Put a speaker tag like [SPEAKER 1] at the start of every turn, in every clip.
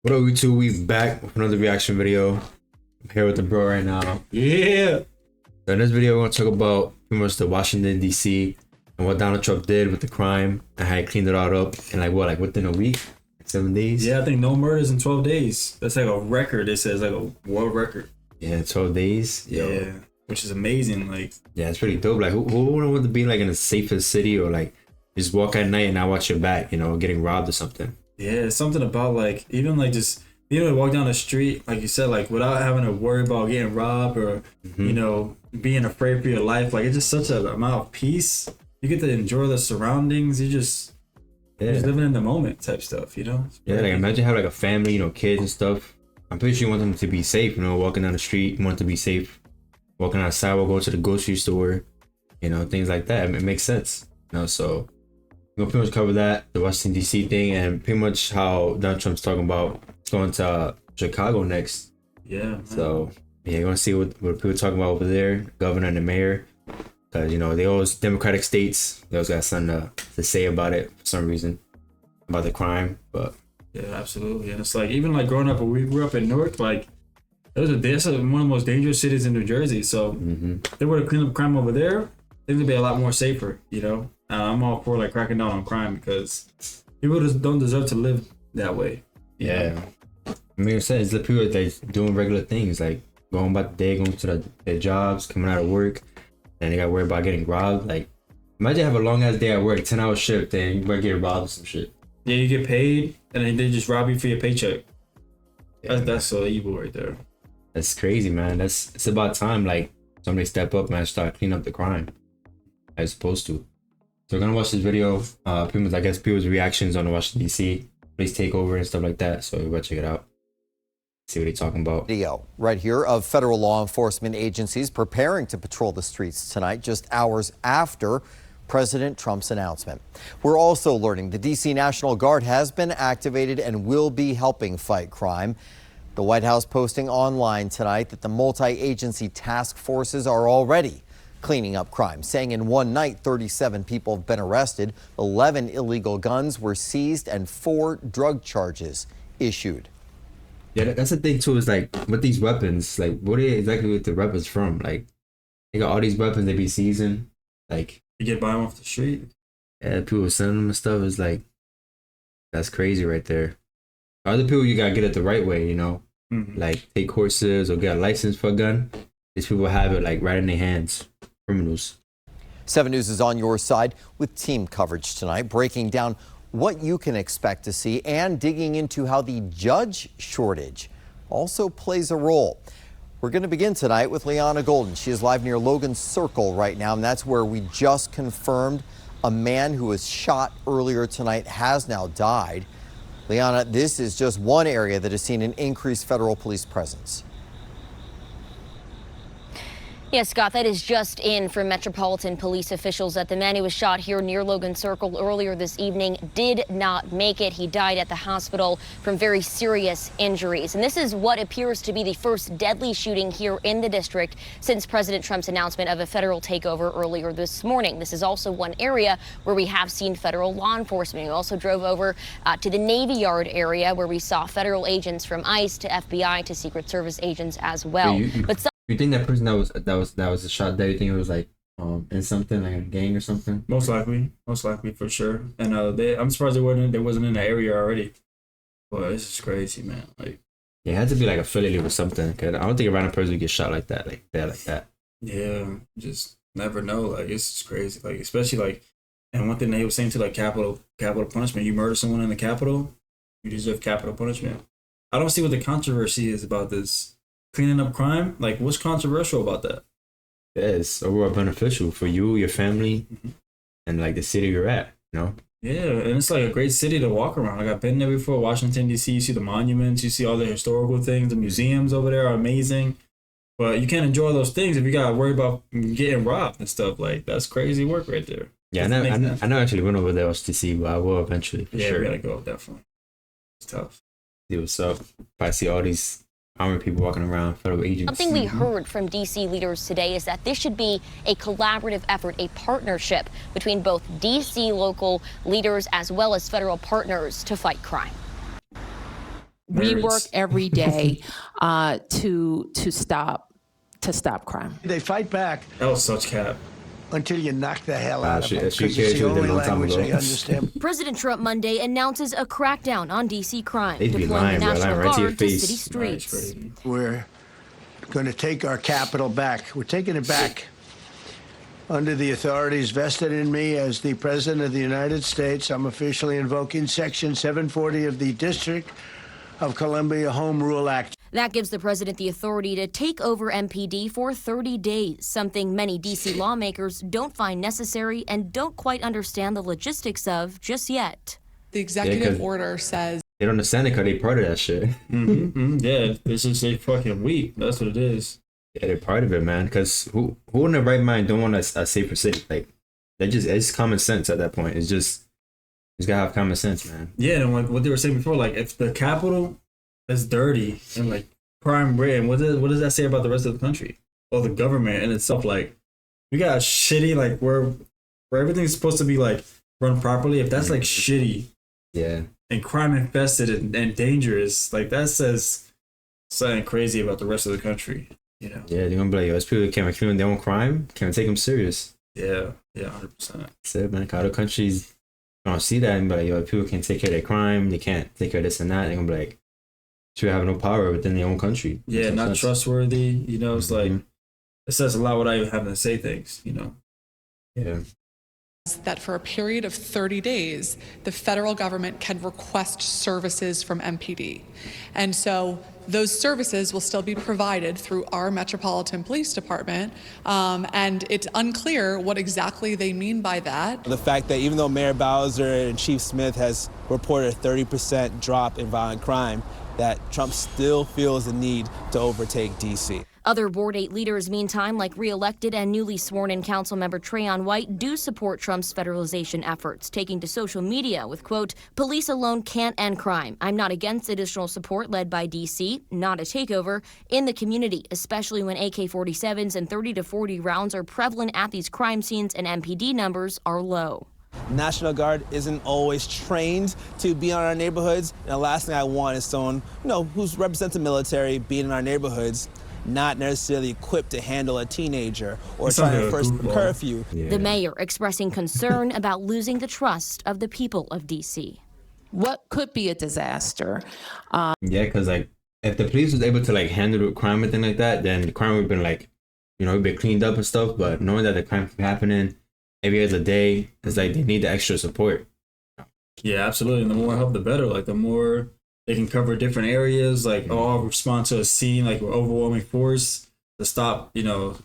[SPEAKER 1] What up, YouTube? We back with another reaction video. I'm here with the bro right now.
[SPEAKER 2] Yeah.
[SPEAKER 1] So in this video, we're gonna talk about pretty much the Washington D.C. and what Donald Trump did with the crime and how he cleaned it all up in like within a week, like 7 days.
[SPEAKER 2] Yeah, I think no murders in 12 days. That's like a record. It says like a world record.
[SPEAKER 1] Yeah, 12 days. Yo.
[SPEAKER 2] Yeah, which is amazing. Like,
[SPEAKER 1] yeah, it's pretty dope. Like, who wouldn't want to be like in the safest city or like just walk at night and not watch your back, you know, getting robbed or something?
[SPEAKER 2] yeah, it's something about like even like just being able to walk down the street, like you said, like without having to worry about getting robbed or you know being afraid for your life. Like it's just such an amount of peace. You get to enjoy the surroundings. You're just living in the moment type stuff, you know?
[SPEAKER 1] Yeah, like imagine having like a family, you know, kids and stuff. I'm pretty sure you want them to be safe, you know, walking down the street. You want them to be safe, walking outside, or go to the grocery store, you know, things like that. It makes sense, you know. So we're gonna pretty much cover that, the Washington D.C. thing, and pretty much how Donald Trump's talking about going to Chicago next.
[SPEAKER 2] Yeah. Man.
[SPEAKER 1] So yeah, you're gonna see what people are talking about over there, the governor and the mayor, because you know they always Democratic states. They always got something to say about it for some reason, about the crime, but.
[SPEAKER 2] Yeah, absolutely. And it's like even like growing up, when we grew up in Newark, like that's one of the most dangerous cities in New Jersey. So if they were to clean up crime over there, things would be a lot more safer, you know. I'm all for like cracking down on crime because people just don't deserve to live that way.
[SPEAKER 1] Yeah, I mean, it's the people that's doing regular things like going about the day, going to their jobs, coming out of work, and they got worried about getting robbed. Like, imagine have a long ass day at work, 10-hour shift, and you might get robbed or some shit.
[SPEAKER 2] Yeah, you get paid, and then they just rob you for your paycheck.
[SPEAKER 1] Yeah,
[SPEAKER 2] that's so evil right there.
[SPEAKER 1] That's crazy, man. It's about time like somebody step up, man, start cleaning up the crime as supposed to. So we're gonna watch this video. Pretty much, I guess, people's reactions on the Washington D.C. police takeover and stuff like that. So we'll check it out. See what he's talking about.
[SPEAKER 3] Video right here of federal law enforcement agencies preparing to patrol the streets tonight, just hours after President Trump's announcement. We're also learning the D.C. National Guard has been activated and will be helping fight crime. The White House posting online tonight that the multi-agency task forces are already cleaning up crime, saying in one night 37 people have been arrested, 11 illegal guns were seized, and 4 drug charges issued.
[SPEAKER 1] Yeah, that's the thing too, is like with these weapons, like what are exactly with the weapons from? Like they got all these weapons they be seizing, like
[SPEAKER 2] you get by them off the street.
[SPEAKER 1] Yeah, people sending them and stuff. Is like that's crazy right there. Other people you gotta get it the right way, you know, like take courses or get a license for a gun. These people have it like right in their hands. Criminals.
[SPEAKER 3] 7 News is on your side with team coverage tonight, breaking down what you can expect to see and digging into how the judge shortage also plays a role. We're going to begin tonight with Liana Golden. She is live near Logan Circle right now, and that's where we just confirmed a man who was shot earlier tonight has now died. Liana, this is just one area that has seen an increased federal police presence.
[SPEAKER 4] Yes, Scott, that is just in from Metropolitan Police officials that the man who was shot here near Logan Circle earlier this evening did not make it. He died at the hospital from very serious injuries. And this is what appears to be the first deadly shooting here in the district since President Trump's announcement of a federal takeover earlier this morning. This is also one area where we have seen federal law enforcement. We also drove over to the Navy Yard area where we saw federal agents from ICE to FBI to Secret Service agents as well.
[SPEAKER 1] You think that person that was a shot dead? You think it was like in something like a gang or something?
[SPEAKER 2] Most likely for sure. And I'm surprised they wasn't in the area already. Boy, this is crazy, man. Like,
[SPEAKER 1] yeah, it had to be like affiliated with something. Cause I don't think a random person would get shot like that, like that.
[SPEAKER 2] Yeah, just never know. Like it's just crazy. Like especially like, and one thing they were saying to like capital punishment. You murder someone in the Capitol, you deserve capital punishment. I don't see what the controversy is about this. Cleaning up crime, like what's controversial about that?
[SPEAKER 1] Yeah, it's overall beneficial for you, your family, and like the city you're at, you know?
[SPEAKER 2] Yeah, and it's like a great city to walk around. Like I've been there before, Washington D.C. You see the monuments, you see all the historical things. The museums over there are amazing, but you can't enjoy those things if you gotta worry about getting robbed and stuff. Like that's crazy work right there.
[SPEAKER 1] Yeah, I know. Actually, went over there to see, but I will eventually. For sure.
[SPEAKER 2] We gotta go definitely. It's tough.
[SPEAKER 1] See what's up. I see all these armored people walking around, federal agents.
[SPEAKER 4] Something we heard from D.C. leaders today is that this should be a collaborative effort, a partnership between both D.C. local leaders as well as federal partners to fight crime.
[SPEAKER 5] We
[SPEAKER 2] Nerds.
[SPEAKER 5] work every day to stop crime.
[SPEAKER 6] They fight back
[SPEAKER 2] That was such cap.
[SPEAKER 6] until you knock the hell out of
[SPEAKER 1] she-
[SPEAKER 6] them.
[SPEAKER 1] she
[SPEAKER 6] 'Cause
[SPEAKER 1] cared
[SPEAKER 6] it's
[SPEAKER 1] she
[SPEAKER 6] the
[SPEAKER 1] was there
[SPEAKER 6] only
[SPEAKER 1] a long time
[SPEAKER 6] language
[SPEAKER 1] ago.
[SPEAKER 6] they understand.
[SPEAKER 4] President Trump Monday announces a crackdown on D.C. crime,
[SPEAKER 1] They'd be
[SPEAKER 4] deploying
[SPEAKER 1] lying,
[SPEAKER 4] the
[SPEAKER 1] bro,
[SPEAKER 4] National
[SPEAKER 1] lying right to your
[SPEAKER 4] Guard to
[SPEAKER 1] face.
[SPEAKER 4] city
[SPEAKER 2] Nice,
[SPEAKER 4] streets.
[SPEAKER 2] crazy.
[SPEAKER 6] We're going to take our capital back. We're taking it back. Under the authorities vested in me as the President of the United States, I'm officially invoking Section 740 of the District of Columbia Home Rule Act.
[SPEAKER 4] That gives the president the authority to take over MPD for 30 days, something many D.C. lawmakers don't find necessary and don't quite understand the logistics of just yet.
[SPEAKER 7] The executive
[SPEAKER 1] 'cause-
[SPEAKER 7] order says
[SPEAKER 1] They don't understand it because they part of that shit.
[SPEAKER 2] Yeah, this is a fucking week. That's what it is.
[SPEAKER 1] Yeah, they're part of it, man. Because who in their right mind don't want a safer city? Like, it's common sense at that point. It's just, you just gotta have common sense, man.
[SPEAKER 2] Yeah, and what they were saying before, like if the capital is dirty and like crime ridden, what does that say about the rest of the country? Or the government in itself? Like, we got a shitty like where everything's supposed to be like run properly. If that's like shitty
[SPEAKER 1] Yeah.
[SPEAKER 2] and crime infested and dangerous, like that says something crazy about the rest of the country. You know?
[SPEAKER 1] Yeah, they're gonna be like, yo, these people can't clean their own crime. Can't take them serious.
[SPEAKER 2] Yeah, 100%.
[SPEAKER 1] That's it, man. Other countries don't see that and be like, yo, people can't take care of their crime. They can't take care of this and that. They're gonna be like, you have no power within their own country.
[SPEAKER 2] Yeah,
[SPEAKER 1] Makes no
[SPEAKER 2] not
[SPEAKER 1] sense.
[SPEAKER 2] trustworthy. You know, it's like
[SPEAKER 1] Mhm.
[SPEAKER 2] it says a lot without even having to say things. You know.
[SPEAKER 1] Yeah.
[SPEAKER 7] that for a period of 30 days, the federal government can request services from MPD. And so those services will still be provided through our Metropolitan Police Department. And it's unclear what exactly they mean by that.
[SPEAKER 8] The fact that even though Mayor Bowser and Chief Smith has reported a 30% drop in violent crime, that Trump still feels the need to overtake D.C.
[SPEAKER 4] Other Ward 8 leaders, meantime, like re-elected and newly sworn-in Councilmember Trayon White, do support Trump's federalization efforts, taking to social media with, quote, "Police alone can't end crime. I'm not against additional support led by D.C., not a takeover, in the community, especially when AK-47s and 30 to 40 rounds are prevalent at these crime scenes and MPD numbers are low."
[SPEAKER 8] National Guard isn't always trained to be in our neighborhoods. And the last thing I want is someone, who's represents the military being in our neighborhoods, not necessarily equipped to handle a teenager or trying to enforce curfew.
[SPEAKER 1] Yeah.
[SPEAKER 4] The mayor expressing concern about losing the trust of the people of D.C.
[SPEAKER 5] What could be a disaster?
[SPEAKER 1] Yeah, because like if the police was able to like handle the crime and thing like that, then the crime would have been like, it'd been cleaned up and stuff. But knowing that the crime keep happening every other day, it's like they need the extra support.
[SPEAKER 2] Yeah, absolutely. And the more help, the better. Like the more they can cover different areas, like all respond to a scene, like with overwhelming force to stop,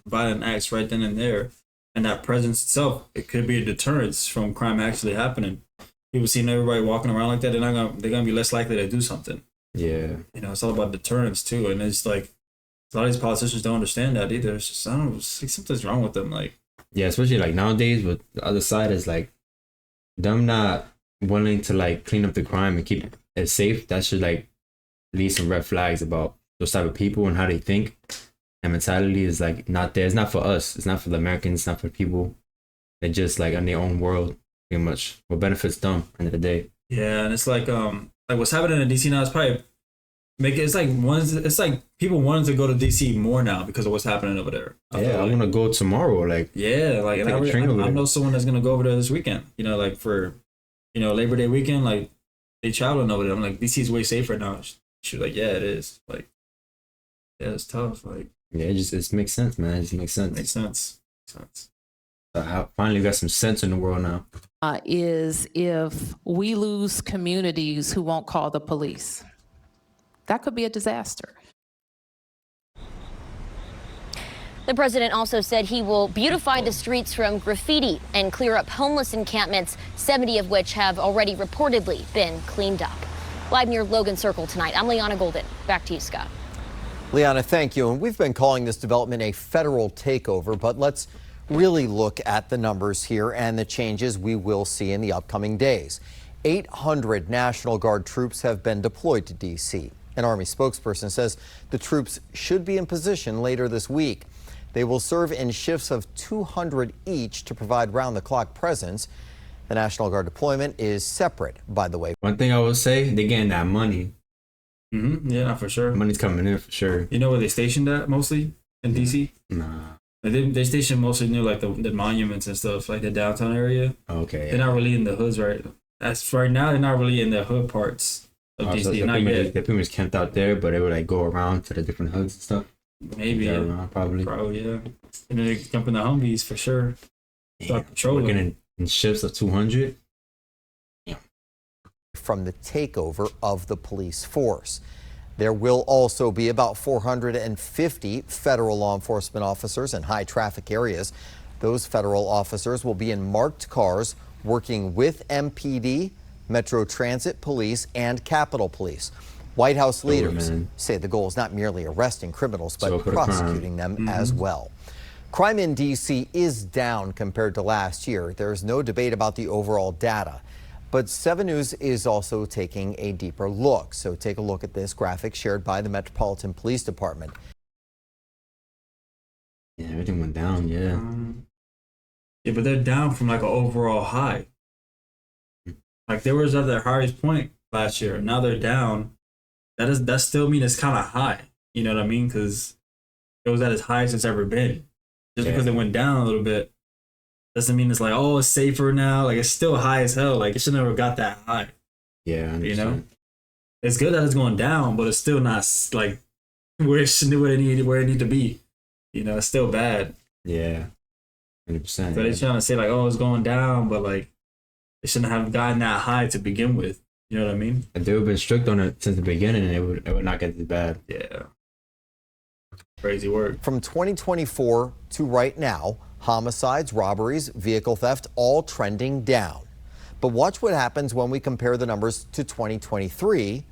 [SPEAKER 2] violent acts right then and there. And that presence itself, it could be a deterrence from crime actually happening. People seeing everybody walking around like that, they're gonna be less likely to do something.
[SPEAKER 1] Yeah.
[SPEAKER 2] It's all about deterrence too. And it's like a lot of these politicians don't understand that either. It's just, I don't know, it's like something's wrong with them. Like,
[SPEAKER 1] Yeah, especially like nowadays, but the other side is like them not willing to like clean up the crime and keep it safe. That should like lead some red flags about those type of people and how they think. And mentality is like not there. It's not for us. It's not for the Americans. It's not for people. They're just like in their own world, pretty much. What benefits them at the end of the day.
[SPEAKER 2] yeah, and it's like what's happening in DC now is probably it's like people wanting to go to DC more now because of what's happening over there.
[SPEAKER 1] I want to go tomorrow. Like,
[SPEAKER 2] Yeah, like and
[SPEAKER 1] Take a train over
[SPEAKER 2] I
[SPEAKER 1] there.
[SPEAKER 2] know someone that's gonna go over there this weekend. Like for Labor Day weekend, like they traveling over there. I'm like, DC is way safer now. She's like, yeah, it is. Like, yeah, it's tough. Like,
[SPEAKER 1] yeah, it makes sense, man. It just makes sense.
[SPEAKER 2] makes sense.
[SPEAKER 1] Finally got some sense in the world now.
[SPEAKER 5] Is if we lose communities who won't call the police. That could be a disaster.
[SPEAKER 4] The president also said he will beautify the streets from graffiti and clear up homeless encampments, 70 of which have already reportedly been cleaned up. Live near Logan Circle tonight, I'm Liana Golden. Back to you, Scott.
[SPEAKER 3] Liana, thank you. And we've been calling this development a federal takeover, but let's really look at the numbers here and the changes we will see in the upcoming days. 800 National Guard troops have been deployed to D.C. An Army spokesperson says the troops should be in position later this week. They will serve in shifts of 200 each to provide round-the-clock presence. The National Guard deployment is separate, by the way.
[SPEAKER 1] One thing I will say, they're getting that money.
[SPEAKER 2] Yeah, for sure.
[SPEAKER 1] Money's coming in for sure.
[SPEAKER 2] You know where they stationed at mostly in DC?
[SPEAKER 1] Nah.
[SPEAKER 2] Like they stationed mostly near like the monuments and stuff, like the downtown area.
[SPEAKER 1] Okay.
[SPEAKER 2] They're not really in the hoods, right? As right now, they're not really in the hood parts of DC.
[SPEAKER 1] So
[SPEAKER 2] Not yet.
[SPEAKER 1] they pretty much camped out there, but they would like go around to the different hoods and stuff.
[SPEAKER 2] Maybe.
[SPEAKER 1] Yeah, around, probably.
[SPEAKER 2] Yeah. And then they jump in the Humvees for sure. Start patrolling.
[SPEAKER 1] Working in shifts of 200.
[SPEAKER 3] From the takeover of the police force. There will also be about 450 federal law enforcement officers in high traffic areas. Those federal officers will be in marked cars working with MPD, Metro Transit Police, and Capitol Police. White House leaders say the goal is not merely arresting criminals, but prosecuting them as well. Crime in D.C. is down compared to last year. There's no debate about the overall data. But 7 News is also taking a deeper look. So take a look at this graphic shared by the Metropolitan Police Department.
[SPEAKER 1] Yeah, everything went down, yeah.
[SPEAKER 2] Yeah, but they're down from like an overall high. Like they was at their highest point last year. Now they're down. That still mean it's kind of high. You know what I mean? Because it was at its highest it's ever been. Just because it went down a little bit doesn't mean it's like, oh, it's safer now. Like it's still high as hell. Like it should never got that high.
[SPEAKER 1] Yeah,
[SPEAKER 2] you know, it's good that it's going down, but it's still not like where it need to be. You know, it's still bad.
[SPEAKER 1] Yeah, 100%.
[SPEAKER 2] So they're trying to say like, oh, it's going down, but like it shouldn't have gotten that high to begin with. You know what I mean?
[SPEAKER 1] If they would have been strict on it since the beginning, it would not get this bad.
[SPEAKER 2] Yeah. Crazy work.
[SPEAKER 3] From 2024 to right now, homicides, robberies, vehicle theft, all trending down. But watch what happens when we compare the numbers to 2023.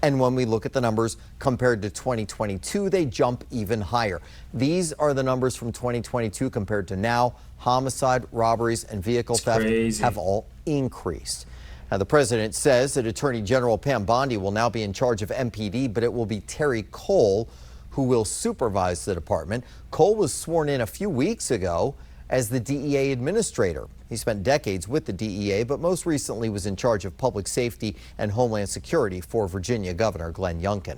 [SPEAKER 3] And when we look at the numbers compared to 2022, they jump even higher. These are the numbers from 2022 compared to now. Homicide, robberies, and vehicle theft have all increased. Now, the president says that Attorney General Pam Bondi will now be in charge of MPD, but it will be Terry Cole who will supervise the department. Cole was sworn in a few weeks ago as the DEA administrator. He spent decades with the DEA, but most recently was in charge of public safety and homeland security for Virginia Governor Glenn Youngkin.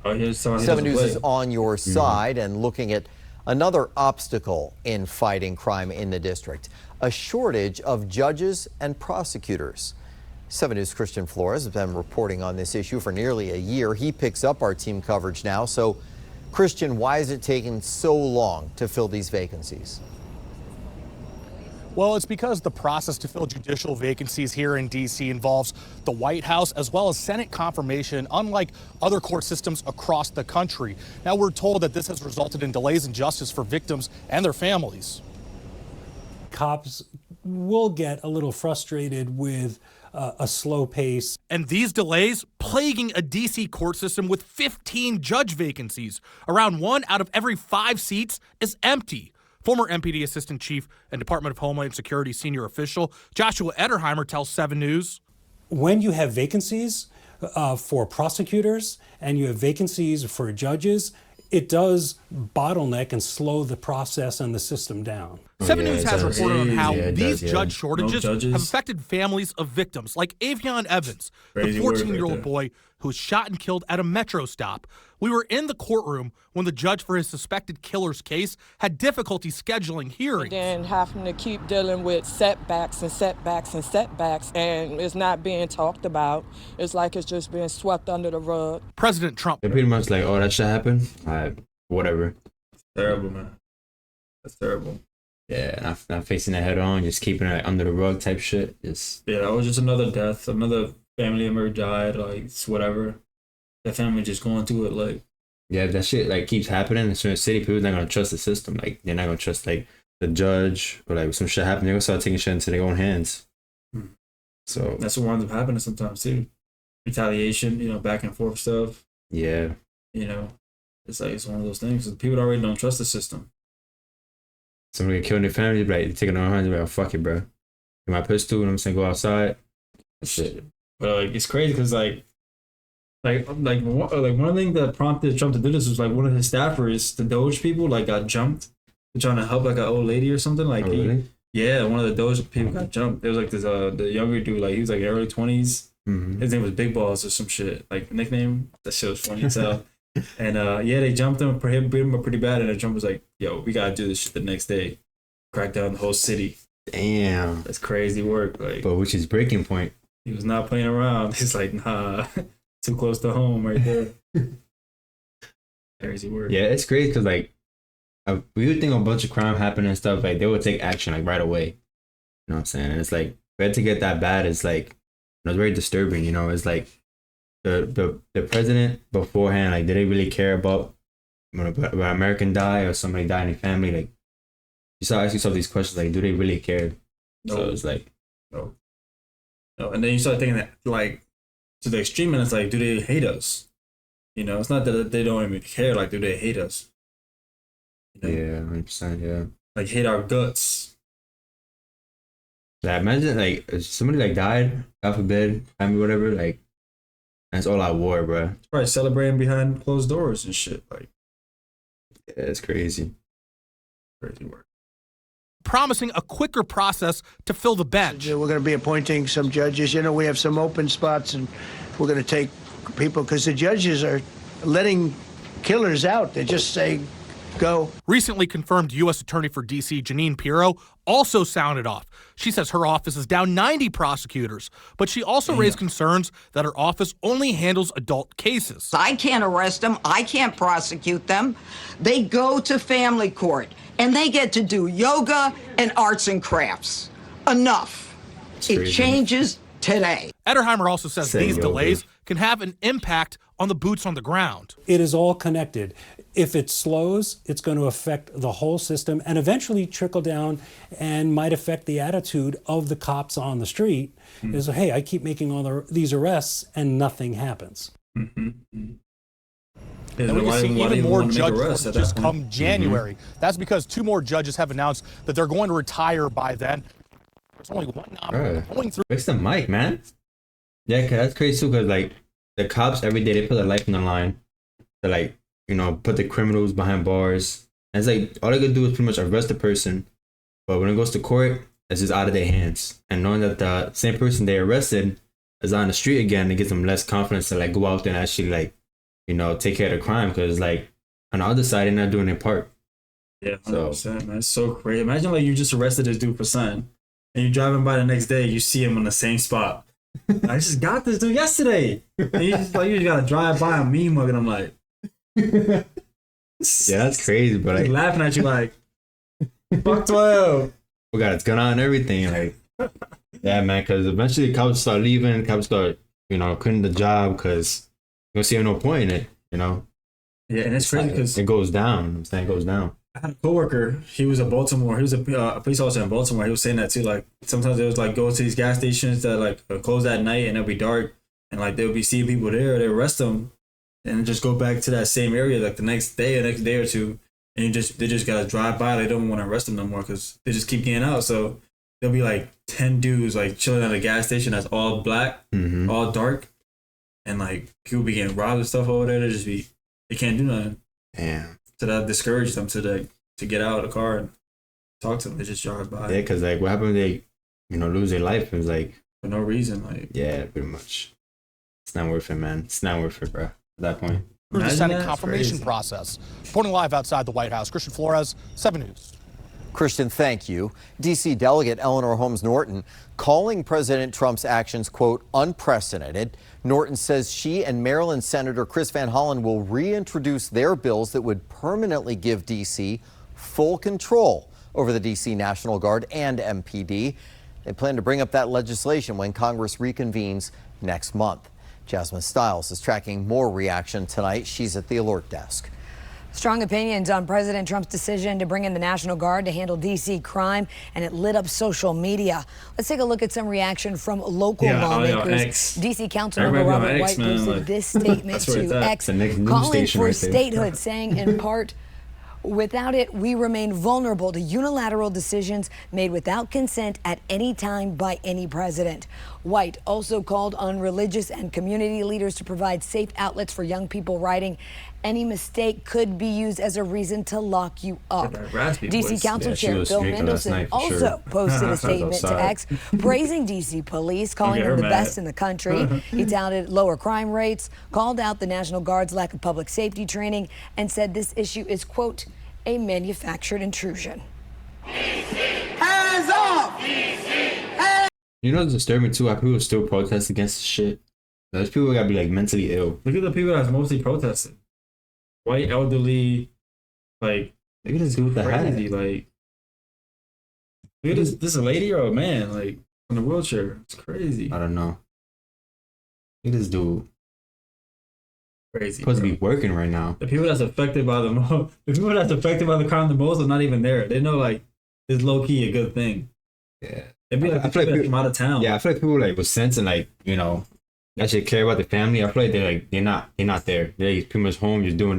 [SPEAKER 3] 7 News is on your side and looking at another obstacle in fighting crime in the district, a shortage of judges and prosecutors. 7 News' Christian Flores has been reporting on this issue for nearly a year. He picks up our team coverage now. So, Christian, why is it taking so long to fill these vacancies?
[SPEAKER 9] Well, it's because the process to fill judicial vacancies here in D.C. involves the White House as well as Senate confirmation, unlike other court systems across the country. Now, we're told that this has resulted in delays in justice for victims and their families.
[SPEAKER 10] Cops will get a little frustrated with a slow pace.
[SPEAKER 9] And these delays plaguing a D.C. court system with 15 judge vacancies. Around 1 out of every 5 seats is empty. Former MPD Assistant Chief and Department of Homeland Security senior official Joshua Ederheimer tells 7 News.
[SPEAKER 10] When you have vacancies for prosecutors and you have vacancies for judges, it does bottleneck and slow the process and the system down.
[SPEAKER 9] 7 News has reported on how these judge shortages have affected families of victims like Avion Evans, the 14-year-old boy who was shot and killed at a metro stop. We were in the courtroom when the judge for his suspected killer's case had difficulty scheduling hearings.
[SPEAKER 11] And then having to keep dealing with setbacks and setbacks and setbacks, and it's not being talked about. It's like it's just being swept under the rug.
[SPEAKER 9] President Trump.
[SPEAKER 1] They're pretty much like, oh, that shit happened? All right, whatever.
[SPEAKER 2] Terrible, man. That's terrible.
[SPEAKER 1] Yeah, not facing it head on, just keeping it under the rug type shit.
[SPEAKER 2] Yeah, that was just another death. Another family member died, like, it's whatever. That family just going through it, like.
[SPEAKER 1] Yeah, if that shit, like, keeps happening in a certain city, people are not going to trust the system. Like, they're not going to trust, like, the judge, or, like, some shit happening, they're going to start taking shit into their own hands. So.
[SPEAKER 2] That's what winds up happening sometimes, too. Retaliation, you know, back and forth stuff.
[SPEAKER 1] Yeah.
[SPEAKER 2] You know, it's like, it's one of those things. People already don't trust the system.
[SPEAKER 1] Somebody get killed in their family, like, taking their own hands, like, oh, fuck it, bro. Get my pistol, and I'm saying, go outside. Shit.
[SPEAKER 2] But, like, it's crazy, because, like one thing that prompted Trump to do this was, like, one of his staffers, the Doge people, like, got jumped. They're trying to help, like, an old lady or something. Like,
[SPEAKER 1] really?
[SPEAKER 2] Yeah, one of the Doge people got jumped. It was, like, this, the younger dude, like, he was, like, early 20s. His name was Big Balls or some shit, like nickname. That shit was funny as hell. And yeah, they jumped him, beat him up pretty bad, and the Trump was like, "Yo, we gotta do this shit the next day, crack down the whole city."
[SPEAKER 1] Damn,
[SPEAKER 2] that's crazy work. Like,
[SPEAKER 1] but which is breaking point.
[SPEAKER 2] He was not playing around. He's like, nah, too close to home right there. Crazy work.
[SPEAKER 1] Yeah, it's crazy because like we would think a bunch of crime happened and stuff, like they would take action like right away. You know what I'm saying? And it's like for it to get that bad, it's like it's very disturbing. You know, it's like the president beforehand, like did they really care about when an American die or somebody die in the family? Like you start asking yourself these questions, like do they really care?
[SPEAKER 2] No.
[SPEAKER 1] So it's like
[SPEAKER 2] no. And then you start thinking that like to the extreme, and it's like, do they hate us? You know, it's not that they don't even care. Like, do they hate us?
[SPEAKER 1] You know? Yeah, 100%. Yeah,
[SPEAKER 2] like hate our guts.
[SPEAKER 1] Like imagine like if somebody like died, God forbid, family, whatever. Like that's all out war, bro.
[SPEAKER 2] It's probably celebrating behind closed doors and shit. Like,
[SPEAKER 1] yeah, it's crazy.
[SPEAKER 2] Crazy work.
[SPEAKER 9] Promising a quicker process to fill the bench.
[SPEAKER 6] We're going to be appointing some judges. You know, we have some open spots, and we're going to take people because the judges are letting killers out. They just say, go.
[SPEAKER 9] Recently confirmed U.S. Attorney for D.C. Jeanine Pirro also sounded off. She says her office is down 90 prosecutors, but she also raised concerns that her office only handles adult cases.
[SPEAKER 12] I can't arrest them. I can't prosecute them. They go to family court, and they get to do yoga and arts and crafts. Enough. It changes today.
[SPEAKER 9] Ederheimer also says these delays can have an impact on the boots on the ground.
[SPEAKER 10] It is all connected. If it slows, it's going to affect the whole system and eventually trickle down and might affect the attitude of the cops on the street. Is, hey, I keep making all these arrests and nothing happens.
[SPEAKER 8] And we can see even more judge shortages come January. That's because 2 more judges have announced that they're going to retire by then. There's only one nominee going through.
[SPEAKER 1] Fix the mic, man. Yeah, cause that's crazy too. Cause like the cops every day they put their life on the line. They like put the criminals behind bars. And it's like all they could do is pretty much arrest the person, but when it goes to court, it's just out of their hands. And knowing that the same person they arrested is on the street again, it gives them less confidence to like go out there and actually like take care of the crime. Because like on the other side, they're not doing their part.
[SPEAKER 2] Yeah, 100%, man. It's so crazy. Imagine like you just arrested this dude for something, and you're driving by the next day, you see him on the same spot. I just got this dude yesterday. And you just gotta drive by and me mugging him like.
[SPEAKER 1] Yeah, that's crazy, but
[SPEAKER 2] like laughing at you like, fuck 12.
[SPEAKER 1] We got its gun on and everything, like. Yeah, man, because eventually cops start leaving, cops start quitting the job because you don't see no point in it,
[SPEAKER 2] Yeah, and it's crazy because
[SPEAKER 1] it goes down. I'm saying it goes down.
[SPEAKER 2] I had a coworker. He was a Baltimore. He was a police officer in Baltimore. He was saying that too. Like sometimes it was like go to these gas stations that like close at night and it'll be dark, and like they'll be seeing people there. They arrest them, and just go back to that same area like the next day or two, and they just gotta drive by. They don't want to arrest them no more because they just keep getting out. So there'll be like 10 dudes like chilling at a gas station that's all black, all dark, and like people be getting robbed and stuff over there. They can't do nothing.
[SPEAKER 1] Damn.
[SPEAKER 2] So that discouraged them to get out of the car and talk to them. They just drive by.
[SPEAKER 1] Yeah, because like what happened when they lose their life? It was like
[SPEAKER 2] for no reason. Like
[SPEAKER 1] yeah, pretty much. It's not worth it, man. It's not worth it, bro. At that point.
[SPEAKER 8] Through the Senate confirmation process. Reporting live outside the White House, Christian Flores, 7 News.
[SPEAKER 3] Christian, thank you. D.C. Delegate Eleanor Holmes Norton calling President Trump's actions, quote, unprecedented. Norton says she and Maryland Senator Chris Van Hollen will reintroduce their bills that would permanently give D.C. full control over the D.C. National Guard and MPD. They plan to bring up that legislation when Congress reconvenes next month. Jasmine Stiles is tracking more reaction tonight. She's at the alert desk.
[SPEAKER 13] Strong opinions on President Trump's decision to bring in the National Guard to handle D.C. crime, and it lit up social media. Let's take a look at some reaction from local lawmakers. D.C. Councilmember Robert White posted this statement to X, calling for statehood, saying in part, Without it, we remain vulnerable to unilateral decisions made without consent at any time by any president. White also called on religious and community leaders to provide safe outlets for young people, writing, "Any mistake could be used as a reason to lock you up." DC Council Chair Bill Mendelson also posted a statement to X praising DC police, calling them the best in the country. He touted lower crime rates, called out the National Guard's lack of public safety training, and said this issue is, quote, a manufactured intrusion.
[SPEAKER 6] Hands off!
[SPEAKER 1] You know, it's disturbing too how people still protest against this shit. Those people gotta be like mentally ill.
[SPEAKER 2] Look at the people that's mostly protesting. White, elderly, like,
[SPEAKER 1] look at this dude with the hat.
[SPEAKER 2] Like, look at this a lady or a man, like, in a wheelchair. It's crazy.
[SPEAKER 1] I don't know. Look at this dude.
[SPEAKER 2] Crazy.
[SPEAKER 1] Supposed to be working right now.
[SPEAKER 2] The people that's affected by the crime the most are not even there. They know, like, it's low key a good thing.
[SPEAKER 1] Yeah.
[SPEAKER 2] It'd be like I feel like people from out of town.
[SPEAKER 1] Yeah, I feel like people like with sense and like, you know, actually care about the family. I feel like they're not there. They're pretty much home, just doing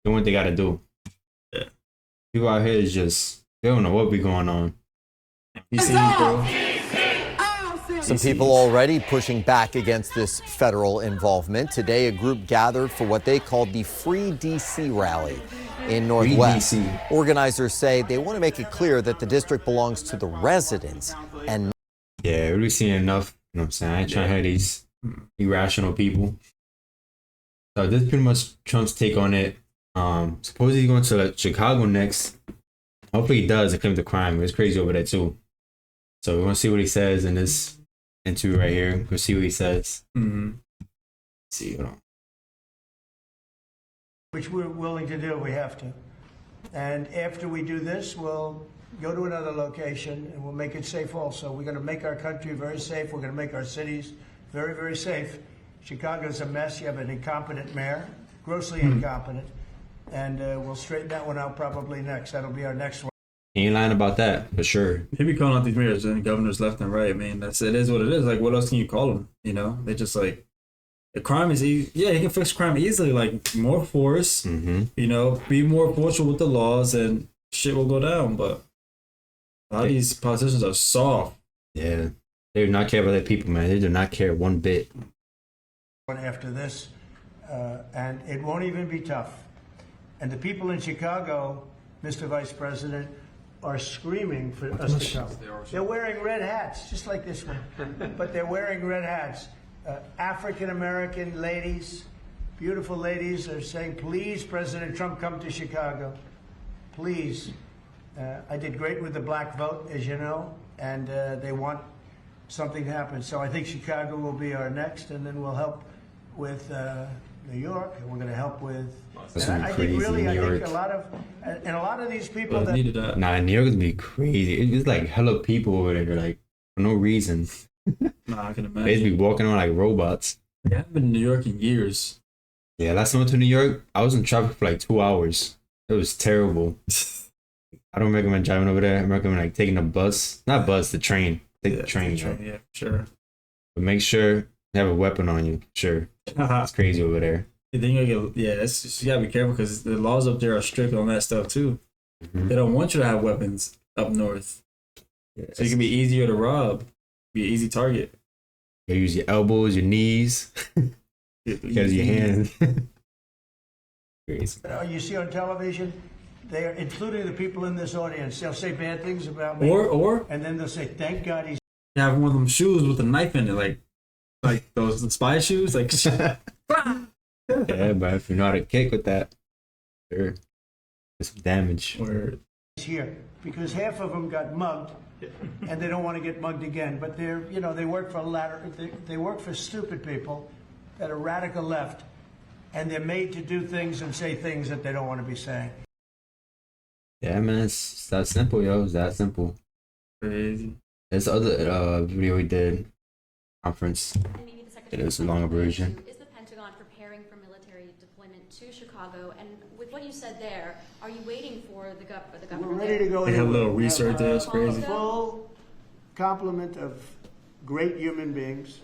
[SPEAKER 1] what they gotta do.
[SPEAKER 2] Yeah.
[SPEAKER 1] People out here is just, they don't know what be going on.
[SPEAKER 3] Some people already pushing back against this federal involvement. Today, a group gathered for what they called the Free DC rally in Northwest. Organizers say they want to make it clear that the district belongs to the residents and...
[SPEAKER 1] Yeah, we're seeing enough. You know what I'm saying? I ain't trying to hear these irrational people. So this is pretty much Trump's take on it. Supposedly he's going to like, Chicago next. Hopefully he does and claim the crime. It's crazy over there too. So we're going to see what he says in this interview right here. We'll see what he says.
[SPEAKER 2] Mm-hmm.
[SPEAKER 1] Let's see, hold on.
[SPEAKER 6] Which we're willing to do, we have to. And after we do this, we'll go to another location and we'll make it safe also. We're going to make our country very safe. We're going to make our cities very, very safe. Chicago's a mess. You have an incompetent mayor, grossly incompetent. And we'll straighten that one out probably next. That'll be our next one.
[SPEAKER 1] He ain't lying about that, for sure.
[SPEAKER 2] He be calling out these mayors and governors left and right. I mean, it is what it is. Like, what else can you call them? You know, they just like, the crime is easy. Yeah, he can fix crime easily. Like, more force, you know, be more forceful with the laws and shit will go down. But a lot of these politicians are soft.
[SPEAKER 1] Yeah, they do not care about their people, man. They do not care one bit.
[SPEAKER 6] After this, and it won't even be tough. And the people in Chicago, Mr. Vice President, are screaming for us to come. They're wearing red hats, just like this one, but they're wearing red hats. African-American ladies, beautiful ladies, are saying, please, President Trump, come to Chicago. Please. I did great with the black vote, as you know, and they want something to happen. So I think Chicago will be our next, and then we'll help with New York, and we're going to help with... I think really, I think a lot of these people that...
[SPEAKER 1] Nah, New York is going to be crazy. It's like hella people over there, like, for no reason.
[SPEAKER 2] Nah, I can imagine.
[SPEAKER 1] They just be walking around like robots.
[SPEAKER 2] Yeah, I haven't been in New York in years.
[SPEAKER 1] Yeah, last time I went to New York, I was in traffic for like 2 hours. It was terrible. I don't recommend driving over there. I recommend like taking a bus. Not bus, the train. Take the train, right?
[SPEAKER 2] Yeah, sure.
[SPEAKER 1] But make sure you have a weapon on you. Sure. It's crazy over there.
[SPEAKER 2] You think you gotta be careful because the laws up there are strict on that stuff too. They don't want you to have weapons up north. Yeah, so you can be easier to rob. Be an easy target.
[SPEAKER 1] You use your elbows, your knees, because your hands. Crazy.
[SPEAKER 6] You see on television, they are, including the people in this audience, they'll say bad things about me.
[SPEAKER 2] Or
[SPEAKER 6] and then they'll say, thank God he's...
[SPEAKER 2] You have one of them shoes with a knife in it, like those spy shoes, like...
[SPEAKER 1] Yeah, but if you know how to kick with that, sure, there's some damage.
[SPEAKER 6] Word. Here, because half of them got mugged, and they don't want to get mugged again. But they're, you know, they work for stupid people that are radical left, and they're made to do things and say things that they don't want to be saying.
[SPEAKER 1] Yeah, man, it's that simple, yo. It's that simple.
[SPEAKER 2] Crazy.
[SPEAKER 1] There's other video we did, conference. It was a longer version.
[SPEAKER 14] Is the Pentagon preparing for military deployment to Chicago? And with what you said there, are you waiting for the government?
[SPEAKER 6] We're ready to go.
[SPEAKER 2] They had a little research there. It's crazy.
[SPEAKER 6] Full complement of great human beings.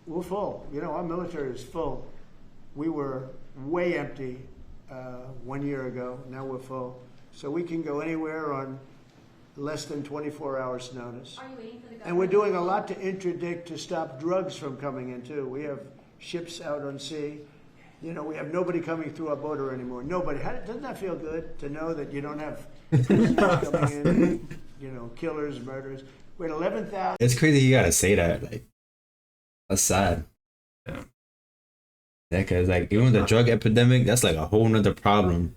[SPEAKER 6] We're full. You know, our military is full. We were way empty 1 year ago. Now we're full. So we can go anywhere on less than 24 hours notice.
[SPEAKER 14] Are you waiting for the government?
[SPEAKER 6] And we're doing a lot to interdict to stop drugs from coming in too. We have ships out on sea. You know, we have nobody coming through our border anymore. Nobody. Doesn't that feel good to know that you don't have prisoners coming in, you know, killers, murderers? We're at 11,000.
[SPEAKER 1] It's crazy you gotta say that. Like, that's sad.
[SPEAKER 2] Yeah.
[SPEAKER 1] Yeah, because like even with the drug epidemic, that's like a whole nother problem.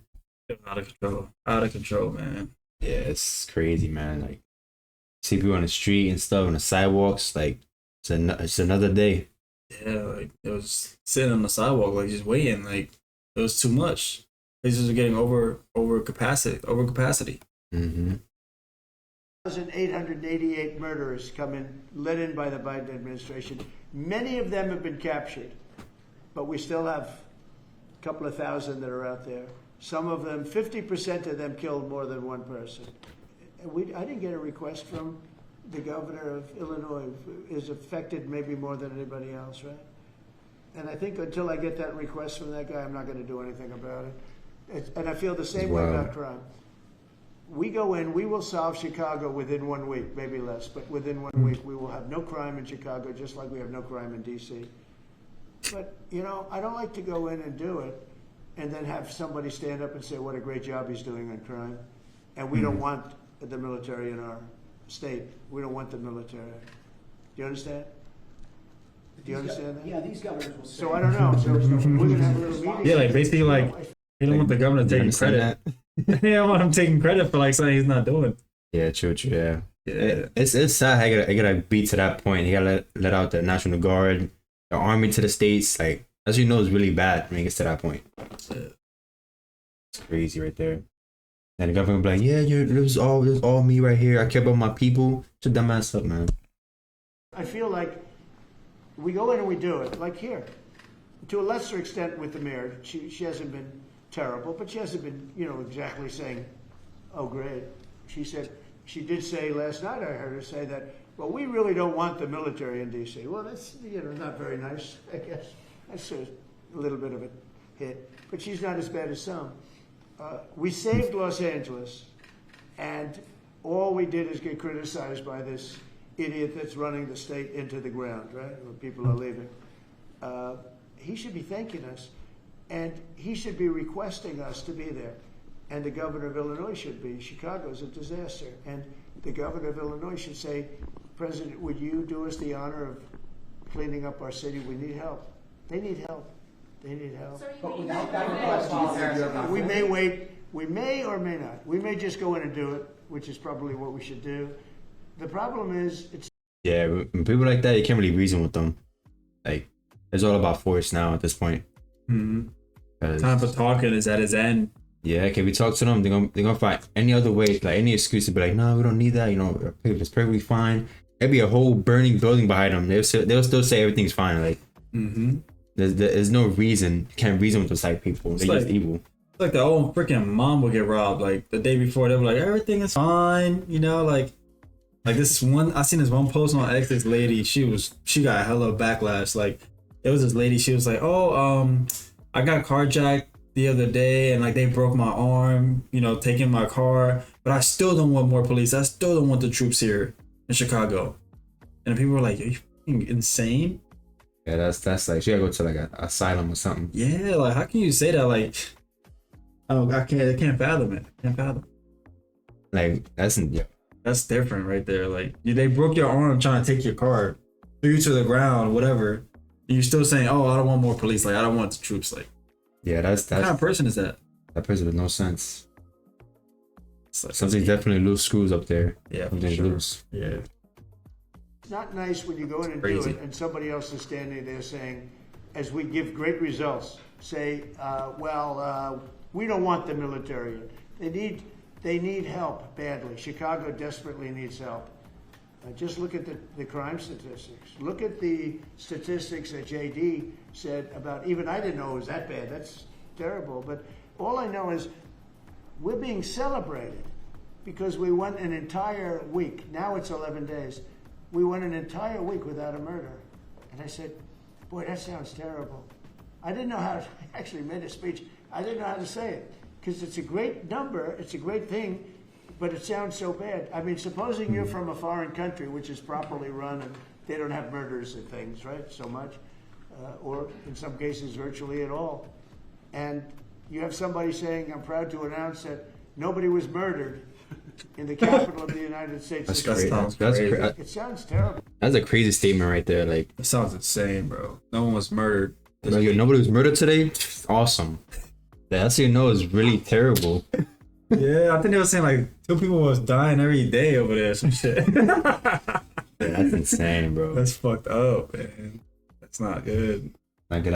[SPEAKER 2] Out of control. Out of control, man.
[SPEAKER 1] Yeah, it's crazy, man. Like, see people on the street and stuff on the sidewalks. Like, it's another day.
[SPEAKER 2] Yeah, like it was sitting on the sidewalk, like just waiting. Like it was too much. Places are getting over capacity.
[SPEAKER 1] Mm-hmm.
[SPEAKER 6] 1,888 murderers come in, led in by the Biden administration. Many of them have been captured, but we still have a couple of thousand that are out there. Some of them, 50% of them killed more than one person. I didn't get a request from the governor of Illinois. Is affected maybe more than anybody else, right? And I think until I get that request from that guy, I'm not going to do anything about it. And I feel the same way about crime. We go in, we will solve Chicago within 1 week, maybe less, but within 1 week we will have no crime in Chicago, just like we have no crime in D.C. But, you know, I don't like to go in and do it and then have somebody stand up and say what a great job he's doing on crime. And we don't want the military in our state. We don't want the military. Do you understand? Do you understand that?
[SPEAKER 15] Yeah, these governors will say.
[SPEAKER 6] So I don't know. So we're going to have a little meeting.
[SPEAKER 2] Yeah, like basically like you don't want the governor taking credit. Yeah, I want him taking credit for like something he's not doing.
[SPEAKER 1] Yeah, true, yeah. It's sad. I gotta beat to that point. You gotta let out the National Guard, the Army to the states. Like, as you know, is really bad when it gets to that point. It's crazy right there. And the government will be like, yeah, it was all me right here. I care about my people. Shut that mess up, man.
[SPEAKER 6] I feel like we go in and we do it, like here. To a lesser extent with the mayor. She hasn't been terrible, but she hasn't been, you know, exactly saying, oh, great. She did say last night, I heard her say that, well, we really don't want the military in D.C. Well, that's, you know, not very nice, I guess. That's a little bit of a hit. But she's not as bad as some. We saved Los Angeles, and all we did is get criticized by this idiot that's running the state into the ground, right, when people are leaving. He should be thanking us, and he should be requesting us to be there. And the governor of Illinois should be. Chicago's a disaster. And the governor of Illinois should say, President, would you do us the honor of cleaning up our city? We need help. They need help. They need help.
[SPEAKER 15] But without that request,
[SPEAKER 6] we may wait. We may or may not. We may just go in and do it, which is probably what we should do. The problem is, it's...
[SPEAKER 1] Yeah, when people like that, you can't really reason with them. Like, it's all about force now at this point.
[SPEAKER 2] Mm-hmm. Time for talking is at its end.
[SPEAKER 1] Yeah, okay, we talk to them, they're gonna find any other way, like any excuse to be like, no, we don't need that, you know, it's perfectly fine. There'd be a whole burning building behind them. They'll still say everything's fine. Like, there's no reason. You can't reason with those type of people. They're just evil.
[SPEAKER 2] It's like the old freaking mom will get robbed. Like the day before, they were like, everything is fine, you know, like this one. I seen this one post on X. This lady, she got a hella backlash. Like, it was this lady. She was like, I got carjacked the other day, and like they broke my arm, you know, taking my car, but I still don't want more police. I still don't want the troops here in Chicago. And people were like, are you fucking insane?
[SPEAKER 1] Yeah, that's like, she gotta go to like an asylum or something.
[SPEAKER 2] Yeah, like how can you say that? Like, oh, I can't fathom it. Can't fathom.
[SPEAKER 1] Like, that's
[SPEAKER 2] different right there. Like, they broke your arm trying to take your car, threw you to the ground, whatever. And you're still saying, oh, I don't want more police. Like, I don't want the troops. Like,
[SPEAKER 1] yeah, that's
[SPEAKER 2] what kind of person is that?
[SPEAKER 1] That person with no sense. Like, something definitely loose screws up there.
[SPEAKER 2] Yeah,
[SPEAKER 1] something loose.
[SPEAKER 2] Yeah.
[SPEAKER 6] It's not nice when you go in and do it, and somebody else is standing there saying, as we give great results, say, we don't want the military. They need help badly. Chicago desperately needs help. Just look at the crime statistics. Look at the statistics that JD said about, even I didn't know it was that bad. That's terrible. But all I know is we're being celebrated because we went an entire week. Now it's 11 days. We went an entire week without a murder. And I said, boy, that sounds terrible. I didn't know how to, I actually made a speech. I didn't know how to say it because it's a great number. It's a great thing, but it sounds so bad. I mean, supposing you're from a foreign country, which is properly run and they don't have murders and things, right? So much, or in some cases, virtually at all. And you have somebody saying, I'm proud to announce that nobody was murdered in the capital of the United States.
[SPEAKER 1] That's crazy.
[SPEAKER 6] It sounds terrible.
[SPEAKER 1] That's a crazy statement right there. Like,
[SPEAKER 2] it sounds insane, bro. No one was murdered.
[SPEAKER 1] Bro, nobody was murdered today? Awesome. That's how you know it's really terrible.
[SPEAKER 2] Yeah, I think they were saying like 2 people was dying every day over there, some shit.
[SPEAKER 1] That's insane, bro.
[SPEAKER 2] That's fucked up, man. That's not good.
[SPEAKER 1] Not good.